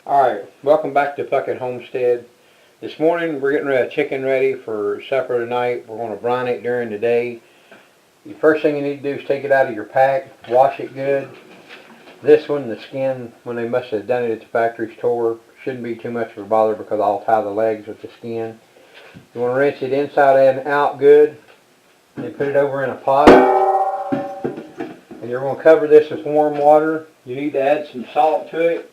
Alright, welcome back to Puckett Homestead. This morning we're getting a chicken ready for supper tonight. We're going to brine it during the day. The first thing you need to do is take it out of your pack, wash it good. This one, the skin, when they must have done it at the factory store, shouldn't be too much of a bother because I'll tie the legs with the skin. You want to rinse it inside and out good. Then put it over in a pot. And you're going to cover this with warm water. You need to add some salt to it.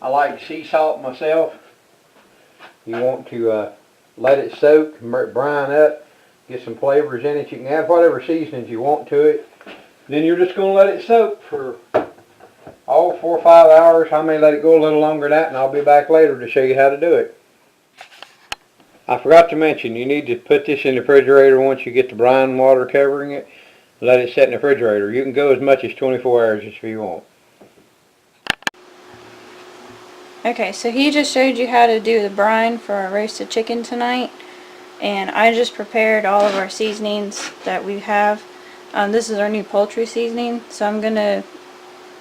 I like sea salt myself. You want to let it soak, brine up, get some flavors in it. You can add whatever seasonings you want to it. Then you're just going to let it soak for 4 or 5 hours. I may let it go a little longer than that, and I'll be back later to show you how to do it. I forgot to mention, you need to put this in the refrigerator once you get the brine water covering it. Let it set in the refrigerator. You can go as much as 24 hours if you want. Okay, so he just showed you how to do the brine for our roasted chicken tonight, and I just prepared all of our seasonings that we have. This is our new poultry seasoning, so I'm going to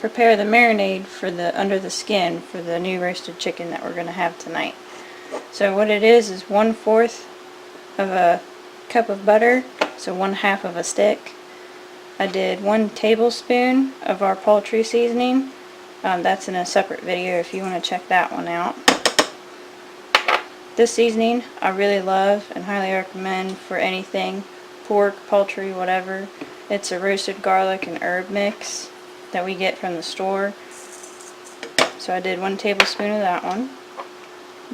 prepare the marinade for the under the skin for the new roasted chicken that we're going to have tonight. So what it is 1/4 of a cup of butter, so 1/2 of a stick. I did 1 tablespoon of our poultry seasoning. That's in a separate video if you want to check that one out. This seasoning I really love and highly recommend for anything, pork, poultry, whatever. It's a roasted garlic and herb mix that we get from the store. So I did 1 tablespoon of that one.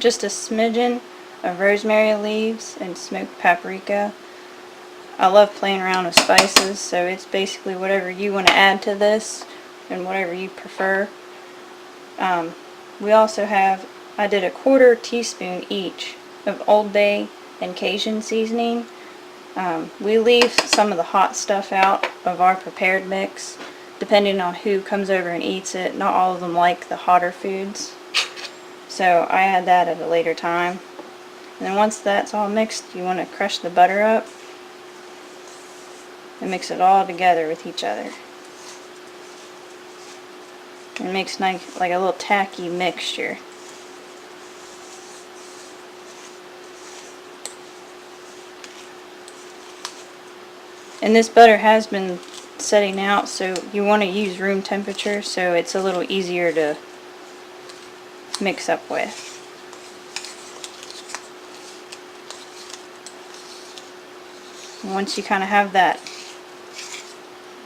Just a smidgen of rosemary leaves and smoked paprika. I love playing around with spices, so it's basically whatever you want to add to this and whatever you prefer. We also have, I did 1/4 teaspoon each of Old Bay and Cajun seasoning. We leave some of the hot stuff out of our prepared mix, depending on who comes over and eats it. Not all of them like the hotter foods, so I add that at a later time. And then once that's all mixed, you want to crush the butter up and mix it all together with each other. It makes nice, like a little tacky mixture. And this butter has been setting out, so you want to use room temperature so it's a little easier to mix up with. And once you kind of have that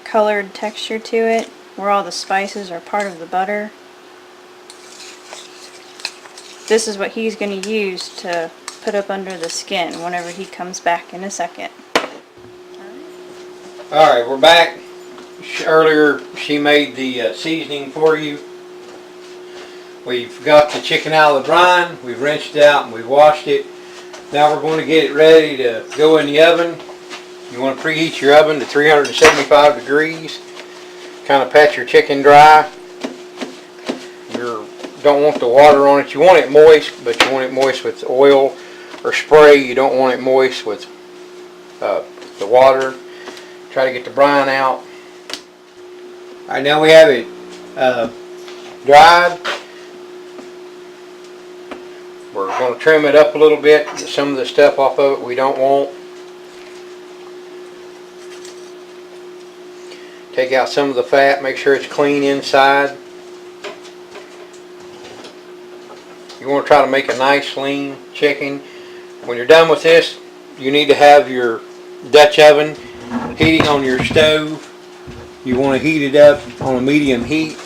colored texture to it, where all the spices are part of the butter, this is what he's going to use to put up under the skin whenever he comes back in a second. Alright, we're back. Earlier she made the seasoning for you. We've got the chicken out of the brine, we've rinsed it out and we've washed it. Now we're going to get it ready to go in the oven. You want to preheat your oven to 375 degrees. Kind of pat your chicken dry. You don't want the water on it. You want it moist, but you want it moist with oil or spray. You don't want it moist with the water. Try to get the brine out. Alright, now we have it dried. We're going to trim it up a little bit. Get some of the stuff off of it we don't want. Take out some of the fat, make sure it's clean inside. You want to try to make a nice lean chicken. When you're done with this, you need to have your Dutch oven heating on your stove. You want to heat it up on a medium heat.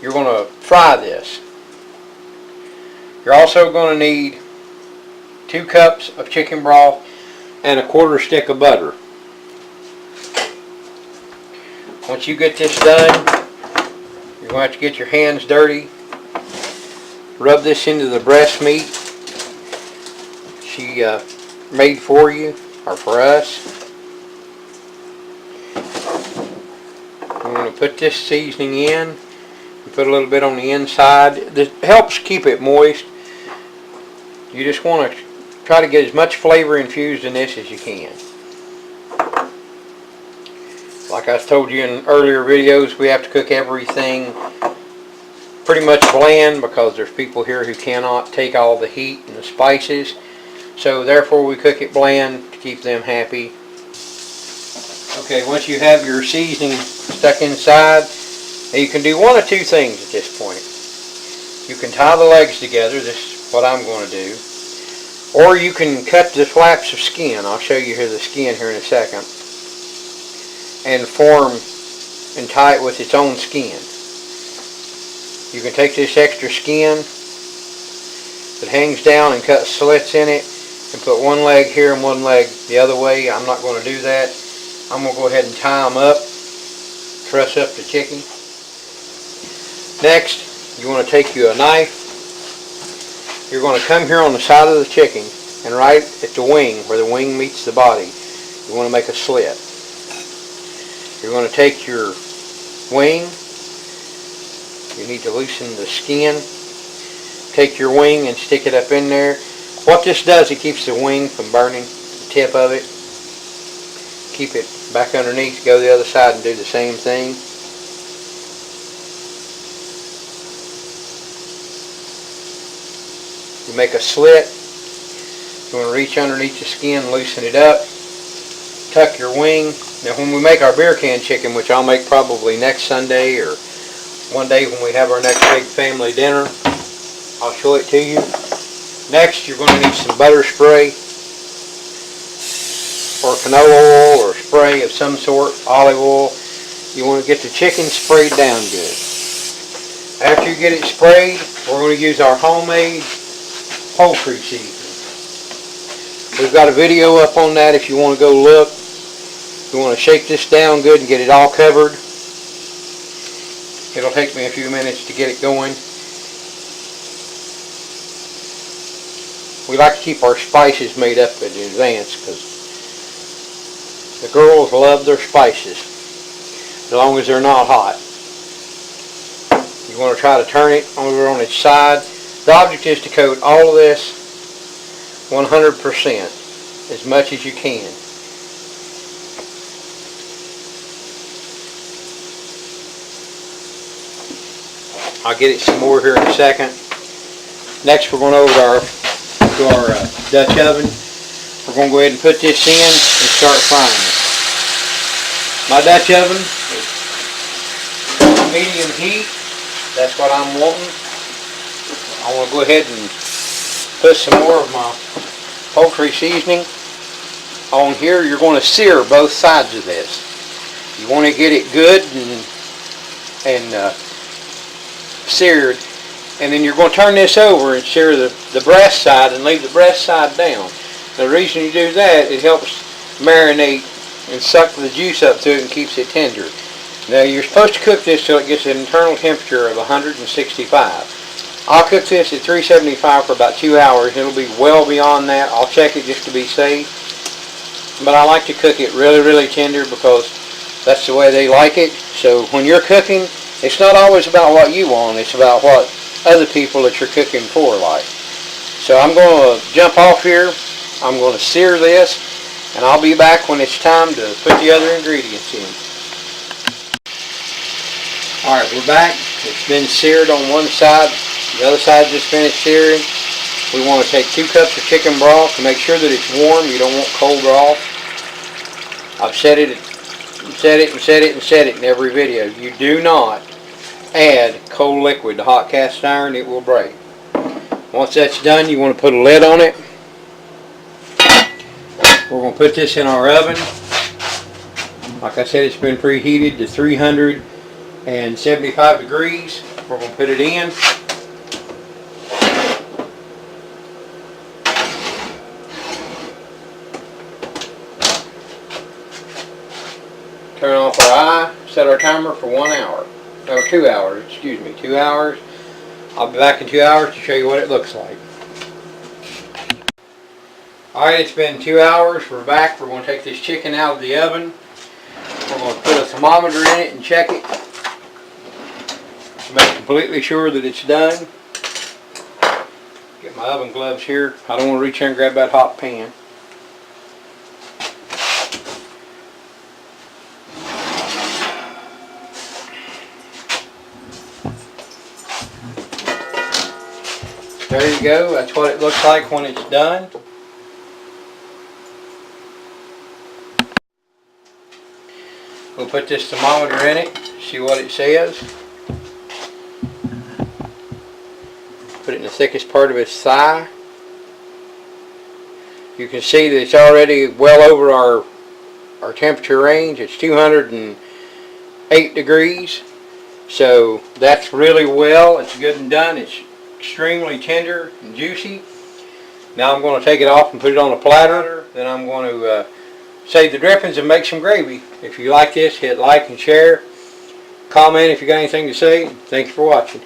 You're going to fry this. You're also going to need 2 cups of chicken broth and 1/4 stick of butter. Once you get this done, you're going to have to get your hands dirty. Rub this into the breast meat she made for you, or for us. I'm going to put this seasoning in and put a little bit on the inside. This helps keep it moist. You just want to try to get as much flavor infused in this as you can. Like I told you in earlier videos, we have to cook everything pretty much bland because there's people here who cannot take all the heat and the spices. So therefore we cook it bland to keep them happy. Okay, once you have your seasoning stuck inside, you can do one of two things at this point. You can tie the legs together, this is what I'm going to do. Or you can cut the flaps of skin, I'll show you here the skin here in a second, and form and tie it with its own skin. You can take this extra skin that hangs down and cut slits in it and put one leg here and one leg the other way. I'm not going to do that. I'm going to go ahead and tie them up, truss up the chicken. Next, you want to take you a knife. You're going to come here on the side of the chicken and right at the wing, where the wing meets the body, you want to make a slit. You're going to take your wing. You need to loosen the skin. Take your wing and stick it up in there. What this does, it keeps the wing from burning, the tip of it. Keep it back underneath. Go the other side and do the same thing. You make a slit. You want to reach underneath the skin, loosen it up. Tuck your wing. Now when we make our beer can chicken, which I'll make probably next Sunday or one day when we have our next big family dinner, I'll show it to you. Next, you're going to need some butter spray or canola oil or spray of some sort, olive oil. You want to get the chicken sprayed down good. After you get it sprayed, we're going to use our homemade poultry seasoning. We've got a video up on that if you want to go look. You want to shake this down good and get it all covered. It'll take me a few minutes to get it going. We like to keep our spices made up in advance because the girls love their spices as long as they're not hot. You want to try to turn it over on its side. The object is to coat all of this 100% as much as you can. I'll get it some more here in a second. Next, we're going over to our Dutch oven. We're going to go ahead and put this in and start frying it. My Dutch oven is medium heat. That's what I'm wanting. I want to go ahead and put some more of my poultry seasoning on here. You're going to sear both sides of this. You want to get it good and seared, and then you're going to turn this over and sear the breast side and leave the breast side down. The reason you do that, it helps marinate and suck the juice up to it and keeps it tender. Now you're supposed to cook this till it gets an internal temperature of 165. I'll cook this at 375 for about 2 hours. It'll be well beyond that. I'll check it just to be safe. But I like to cook it really, really tender because that's the way they like it. So when you're cooking, it's not always about what you want. It's about what other people that you're cooking for like. So I'm going to jump off here. I'm going to sear this. And I'll be back when it's time to put the other ingredients in. Alright, we're back. It's been seared on one side. The other side just finished searing. We want to take 2 cups of chicken broth to make sure that it's warm. You don't want cold broth. I've said it in every video. You do not add cold liquid to hot cast iron. It will break. Once that's done, you want to put a lid on it. We're going to put this in our oven. Like I said, it's been preheated to 375 degrees. We're going to put it in. Turn off our eye, set our timer for 1 hour. No, 2 hours, excuse me, 2 hours. I'll be back in 2 hours to show you what it looks like. Alright, it's been 2 hours. We're back. We're going to take this chicken out of the oven. We're going to put a thermometer in it and check it to make completely sure that it's done. Get my oven gloves here. I don't want to reach in and grab that hot pan. There you go. That's what it looks like when it's done. We'll put this thermometer in it, see what it says. Put it in the thickest part of his thigh. You can see that it's already well over our temperature range. It's 208 degrees. So that's really well. It's good and done. It's extremely tender and juicy. Now I'm going to take it off and put it on a platter. Then I'm going to save the drippings and make some gravy. If you like this, hit like and share. Comment if you got anything to say. Thank you for watching.